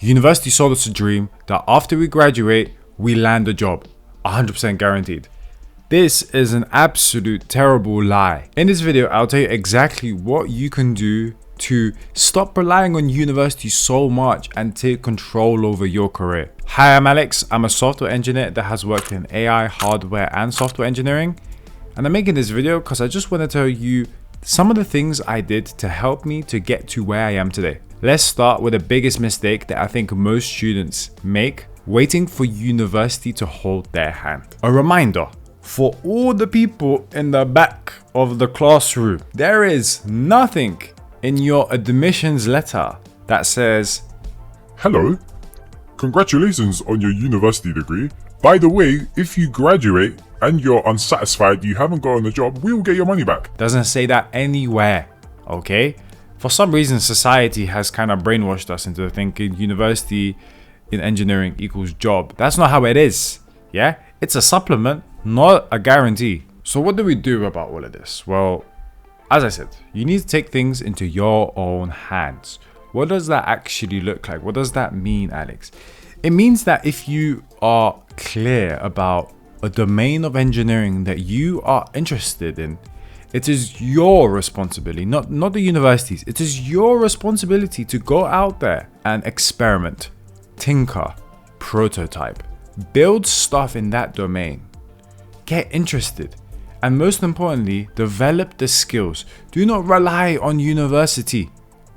University sold us a dream that after we graduate, we land a job, 100% guaranteed. This is an absolute terrible lie. In this video, I'll tell you exactly what you can do to stop relying on university so much and take control over your career. Hi, I'm Alex. I'm a software engineer that has worked in AI, hardware, and software engineering. And I'm making this video because I just want to tell you some of the things I did to help me to get to where I am today. Let's start with the biggest mistake that I think most students make: waiting for university to hold their hand. A reminder for all the people in the back of the classroom: there is nothing in your admissions letter that says, "Hello, congratulations on your university degree. By the way, if you graduate and you're unsatisfied, you haven't gotten a job, we'll get your money back." Doesn't say that anywhere, okay? For some reason, society has kind of brainwashed us into thinking university in engineering equals job. That's not how it is, yeah? It's a supplement, not a guarantee. So what do we do about all of this? Well, as I said, you need to take things into your own hands. What does that actually look like? What does that mean, Alex? It means that if you are clear about a domain of engineering that you are interested in, it is your responsibility, not the universities. It is your responsibility to go out there and experiment, tinker, prototype, build stuff in that domain, get interested, and most importantly, develop the skills. Do not rely on university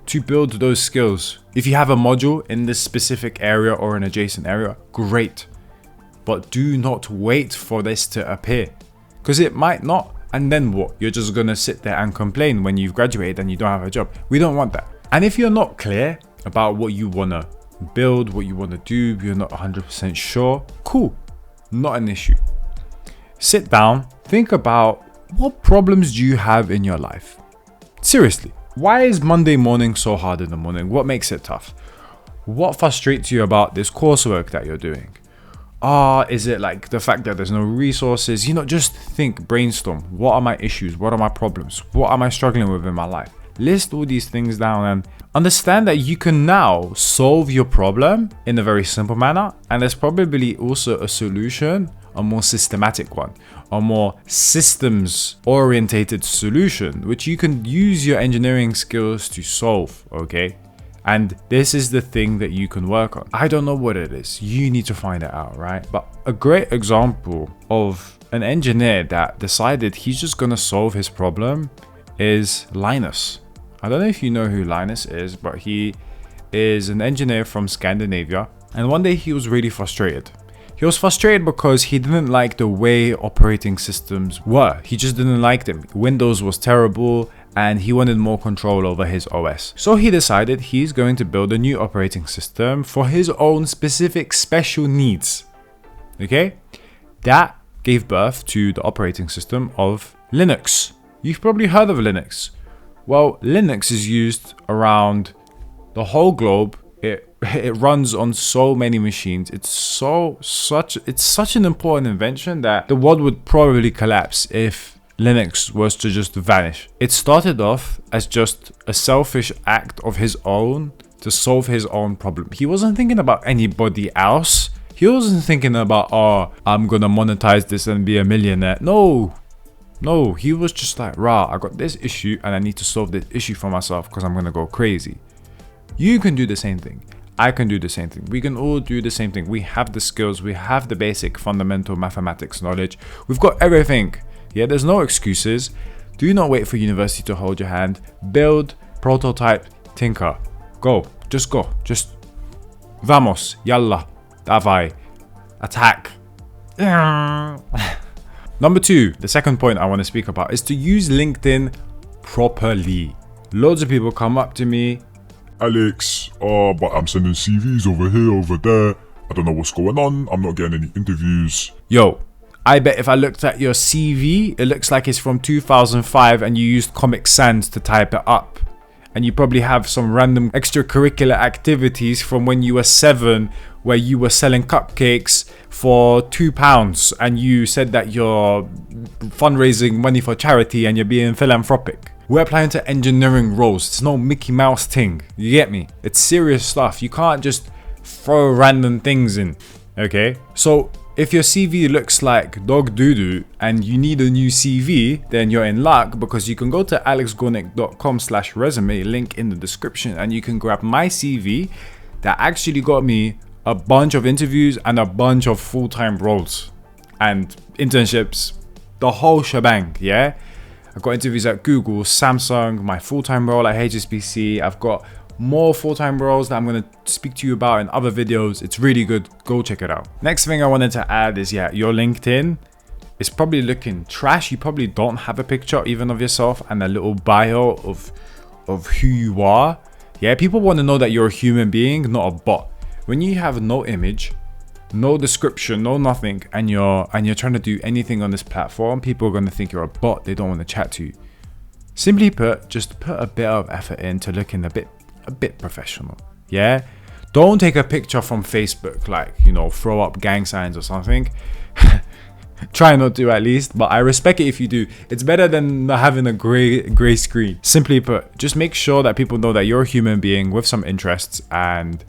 to build those skills. If you have a module in this specific area or an adjacent area, great. But do not wait for this to appear, because it might not. And then what? You're just gonna sit there and complain when you've graduated and you don't have a job. We don't want that. And if you're not clear about what you wanna build, what you wanna do, you're not 100% sure, cool, not an issue. Sit down, think about what problems do you have in your life. Seriously, why is Monday morning so hard in the morning? What makes it tough? What frustrates you about this coursework that you're doing? Is it like the fact that there's no resources? Just think, brainstorm. What are my issues? What are my problems? What am I struggling with in my life? List all these things down and understand that you can now solve your problem in a very simple manner. And there's probably also a solution, a more systematic one, a more systems orientated solution, which you can use your engineering skills to solve, okay? And this is the thing that you can work on. I don't know what it is. You need to find it out, right? But a great example of an engineer that decided he's just gonna solve his problem is Linus. I don't know if you know who Linus is, but he is an engineer from Scandinavia. And one day he was really frustrated. He was frustrated because he didn't like the way operating systems were. He just didn't like them. Windows was terrible, and he wanted more control over his OS. So he decided he's going to build a new operating system for his own specific special needs. Okay? That gave birth to the operating system of Linux. You've probably heard of Linux. Well, Linux is used around the whole globe. It runs on so many machines. It's such an important invention that the world would probably collapse if Linux was to just vanish. It started off as just a selfish act of his own to solve his own problem. He wasn't thinking about anybody else. He wasn't thinking about, I'm gonna monetize this and be a millionaire. No, he was just like, I got this issue and I need to solve this issue for myself because I'm gonna go crazy. You can do the same thing. I can do the same thing. We can all do the same thing. We have the skills. We have the basic fundamental mathematics knowledge. We've got everything. Yeah, there's no excuses. Do not wait for university to hold your hand. Build, prototype, tinker. Go. Just vamos, yalla, davai, attack. Number 2, the second point I want to speak about is to use LinkedIn properly. Loads of people come up to me, "Alex, but I'm sending CVs over here, over there. I don't know what's going on. I'm not getting any interviews." Yo, I bet if I looked at your CV, it looks like it's from 2005 and you used Comic Sans to type it up. And you probably have some random extracurricular activities from when you were 7 where you were selling cupcakes for £2 and you said that you're fundraising money for charity and you're being philanthropic. We're applying to engineering roles. It's no Mickey Mouse thing. You get me? It's serious stuff. You can't just throw random things in. Okay, so if your CV looks like dog doo-doo and you need a new CV, then you're in luck, because you can go to alexgornik.com/resume, link in the description, and you can grab my CV that actually got me a bunch of interviews and a bunch of full-time roles and internships, the whole shebang. Yeah, I've got interviews at Google, Samsung, my full-time role at HSBC. I've got more full-time roles that I'm going to speak to you about in other videos. It's really good. Go check it out. Next thing I wanted to add is, yeah, your LinkedIn is probably looking trash. You probably don't have a picture even of yourself and a little bio of who you are. Yeah, people want to know that you're a human being, not a bot. When you have no image, no description, no nothing, and you're trying to do anything on this platform, people are going to think you're a bot. They don't want to chat to you. Simply put, just put a bit of effort in to looking a bit professional. Yeah, don't take a picture from Facebook, like, you know, throw up gang signs or something. Try not to, at least, but I respect it if you do. It's better than having a gray screen. Simply put, just make sure that people know that you're a human being with some interests, and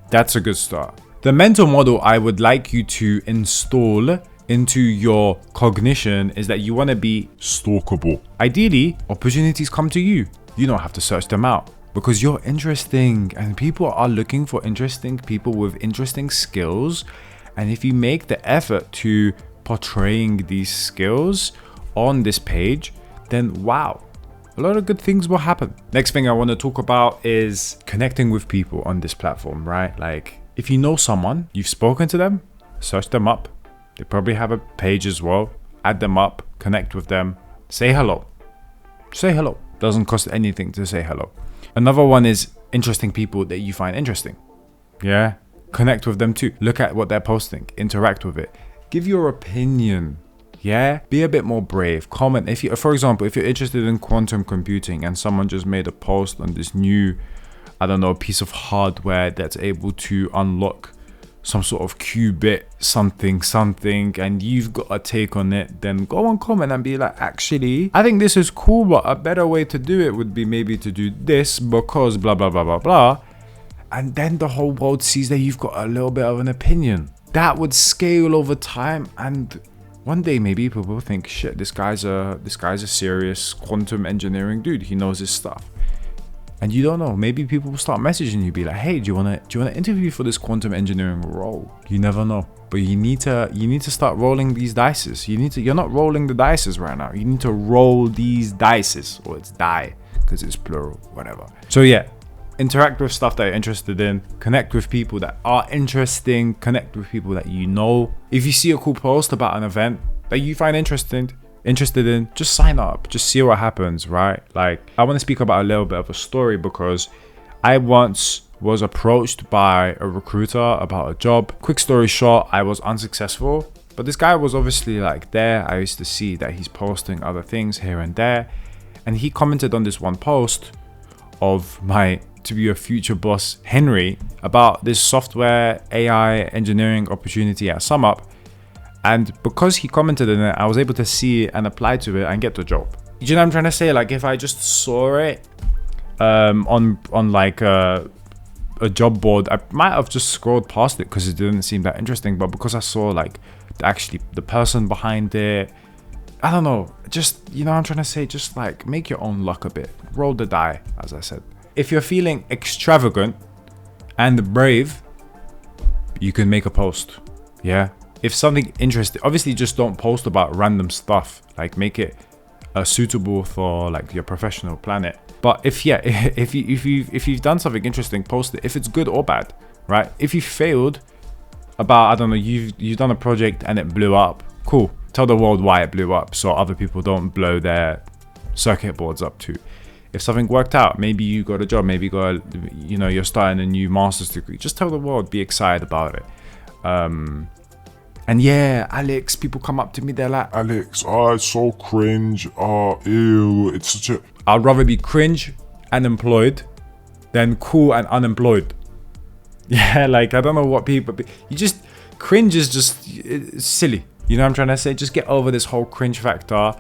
that's a good start. The mental model I would like you to install into your cognition is that you want to be Stalkable. Ideally, opportunities come to you. You don't have to search them out, because you're interesting and people are looking for interesting people with interesting skills. And if you make the effort to portraying these skills on this page, then wow, a lot of good things will happen. Next thing I want to talk about is connecting with people on this platform, right? Like, if you know someone, you've spoken to them, search them up. They probably have a page as well. Add them up, connect with them, say hello. Say hello. Doesn't cost anything to say hello. Another one is interesting people that you find interesting. Yeah, connect with them too. Look at what they're posting, interact with it. Give your opinion. Yeah, be a bit more brave. Comment. If you, for example, if you're interested in quantum computing and someone just made a post on this new, I don't know, piece of hardware that's able to unlock some sort of qubit something, and you've got a take on it, then go and comment and be like, actually, I think this is cool, but a better way to do it would be maybe to do this because blah, blah, blah, blah, blah. And then the whole world sees that you've got a little bit of an opinion. That would scale over time, and one day maybe people will think, shit, this guy's a serious quantum engineering dude. He knows his stuff. And you don't know, maybe people will start messaging you, be like, hey, do you wanna interview for this quantum engineering role? You never know. But you need to start rolling these dices. You're not rolling the dices right now. You need to roll these dices, or it's die, because it's plural, whatever. So yeah, interact with stuff that you're interested in, connect with people that are interesting, connect with people that you know. If you see a cool post about an event that you find interested in, just sign up, just see what happens, right? Like, I want to speak about a little bit of a story, because I once was approached by a recruiter about a job. Quick story short, I was unsuccessful, but this guy was obviously like there. I used to see that he's posting other things here and there, and he commented on this one post of my to be a future boss Henry about this software AI engineering opportunity at SumUp. And because he commented on it, I was able to see it and apply to it and get the job. You know what I'm trying to say? Like, if I just saw it on like a job board, I might have just scrolled past it because it didn't seem that interesting. But because I saw like actually the person behind it, I don't know. Just, you know what I'm trying to say? Just like make your own luck a bit. Roll the die, as I said. If you're feeling extravagant and brave, you can make a post. Yeah. If something interesting, obviously just don't post about random stuff. Like, make it suitable for like your professional planet. But if you've done something interesting, post it. If it's good or bad, right? If you failed about, I don't know, you've done a project and it blew up, cool. Tell the world why it blew up, so other people don't blow their circuit boards up too. If something worked out, maybe you got a job, maybe you're starting a new master's degree. Just tell the world, be excited about it. And yeah, Alex, people come up to me, they're like, Alex, it's so cringe. Ew, it's such a... I'd rather be cringe and employed than cool and unemployed. Yeah, like, I don't know what people... Cringe is just it's silly. You know what I'm trying to say? Just get over this whole cringe factor.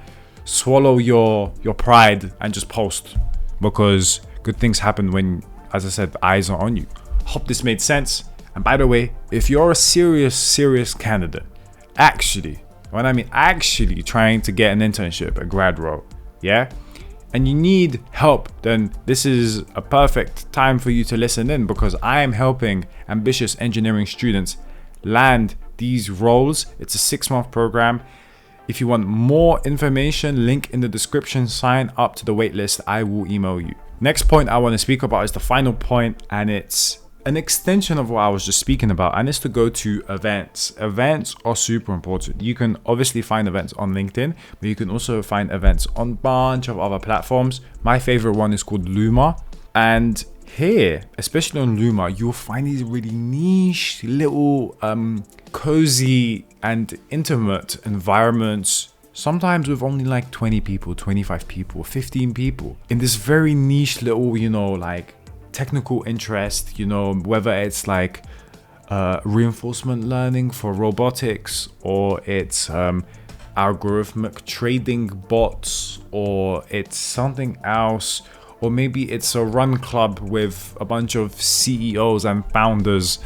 Swallow your pride and just post. Because good things happen when, as I said, eyes are on you. Hope this made sense. And by the way, if you're a serious candidate, actually trying to get an internship, a grad role, yeah, and you need help, then this is a perfect time for you to listen in, because I am helping ambitious engineering students land these roles. It's a 6-month program. If you want more information, link in the description, sign up to the waitlist. I will email you. Next point I want to speak about is the final point, and it's an extension of what I was just speaking about, and it's to go to events. Events are super important. You can obviously find events on LinkedIn, but you can also find events on a bunch of other platforms. My favorite one is called Luma, and here, especially on Luma, you'll find these really niche little cozy and intimate environments, sometimes with only like 20 people, 25 people, 15 people, in this very niche little, like technical interest, whether it's like reinforcement learning for robotics, or it's algorithmic trading bots, or it's something else, or maybe it's a run club with a bunch of CEOs and founders.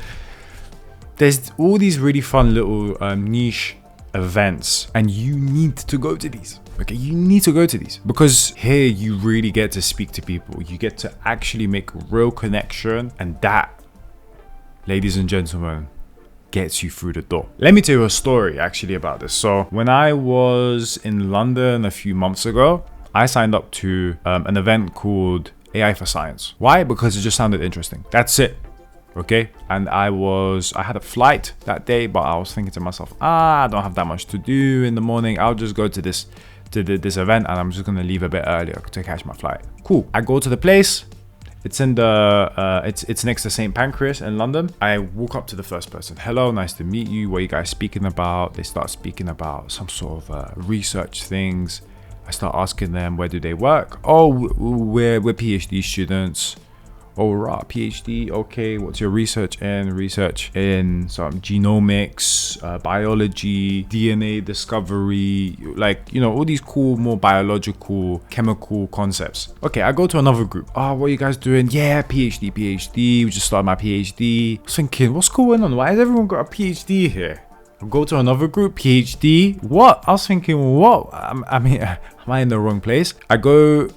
There's all these really fun little niche events, and you need to go to these. Okay, you need to go to these, because here you really get to speak to people. You get to actually make a real connection, and that, ladies and gentlemen, gets you through the door. Let me tell you a story actually about this. So when I was in London a few months ago, I signed up to an event called AI for Science. Why? Because it just sounded interesting. That's it. Okay, and I had a flight that day, but I was thinking to myself, I don't have that much to do in the morning. I'll just go to this event, and I'm just gonna leave a bit earlier to catch my flight. Cool. I go to the place. It's in the it's next to St. Pancras in London. I walk up to the first person. Hello, nice to meet you. What are you guys speaking about? They start speaking about some sort of research things. I start asking them, where do they work? Oh, we're PhD students. Oh, right, PhD. Okay, what's your research in? Research in some genomics, biology, DNA discovery, all these cool, more biological, chemical concepts. Okay, I go to another group. Oh, what are you guys doing? Yeah, PhD. We just started my PhD. I was thinking, what's going on? Why has everyone got a PhD here? I go to another group, PhD. What? I was thinking, what? Am I in the wrong place? I go,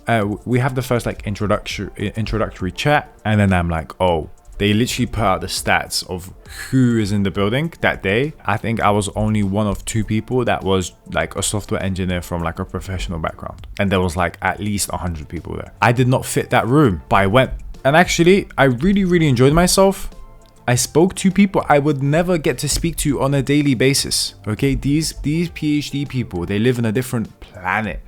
we have the first introductory chat, and then I'm like, oh, they literally put out the stats of who is in the building that day. I think I was only one of 2 people that was like a software engineer from like a professional background, and there was like at least 100 people there. I did not fit that room, but I went, and actually I really enjoyed myself. I spoke to people I would never get to speak to on a daily basis. Okay, these PhD people, they live in a different planet.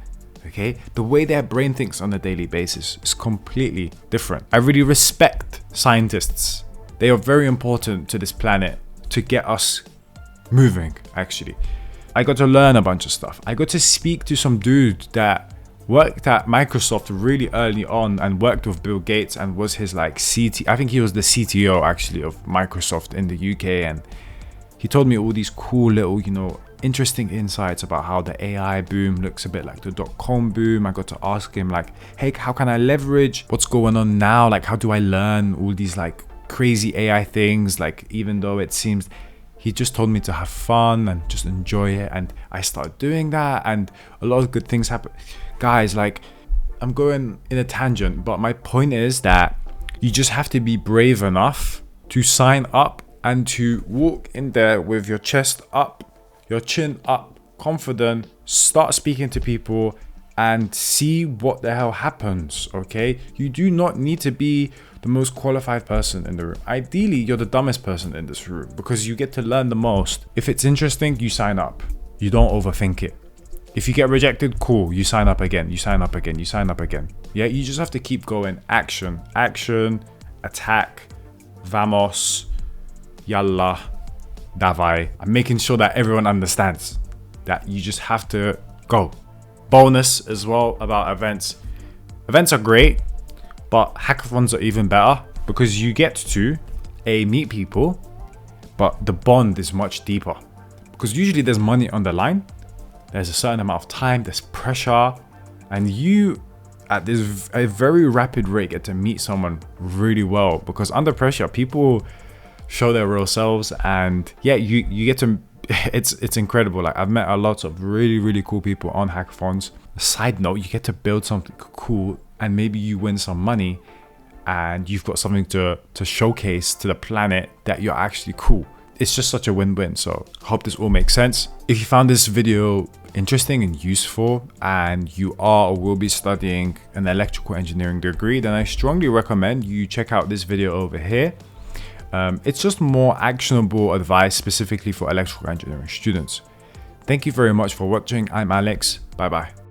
Okay, the way their brain thinks on a daily basis is completely different. I really respect scientists. They are very important to this planet to get us moving, actually. I got to learn a bunch of stuff. I got to speak to some dude that worked at Microsoft really early on and worked with Bill Gates and was his I think he was the CTO actually of Microsoft in the UK, and he told me all these cool little, interesting insights about how the AI boom looks a bit like the .com boom. I got to ask him hey, how can I leverage what's going on now? How do I learn all these crazy AI things? Even though it seems, he just told me to have fun and just enjoy it, and I started doing that, and a lot of good things happen. Guys, I'm going in a tangent, but my point is that you just have to be brave enough to sign up and to walk in there with your chest up, your chin up, confident, start speaking to people and see what the hell happens, okay? You do not need to be the most qualified person in the room. Ideally, you're the dumbest person in this room, because you get to learn the most. If it's interesting, you sign up. You don't overthink it. If you get rejected, cool, you sign up again, you sign up again, you sign up again. Yeah, you just have to keep going. Action, attack, vamos, yalla, davai. I'm making sure that everyone understands that you just have to go. Bonus as well about events. Events are great, but hackathons are even better, because you get to meet people, but the bond is much deeper. Because usually there's money on the line. There's a certain amount of time, there's pressure, and you at a very rapid rate get to meet someone really well, because under pressure, people show their real selves, and yeah, you get to it's incredible. Like, I've met a lot of really cool people on hackathons. Side note, you get to build something cool, and maybe you win some money, and you've got something to showcase to the planet that you're actually cool. It's just such a win-win. So I hope this all makes sense. If you found this video interesting and useful, and you are or will be studying an electrical engineering degree, then I strongly recommend you check out this video over here. It's just more actionable advice specifically for electrical engineering students. Thank you very much for watching. I'm Alex. Bye bye.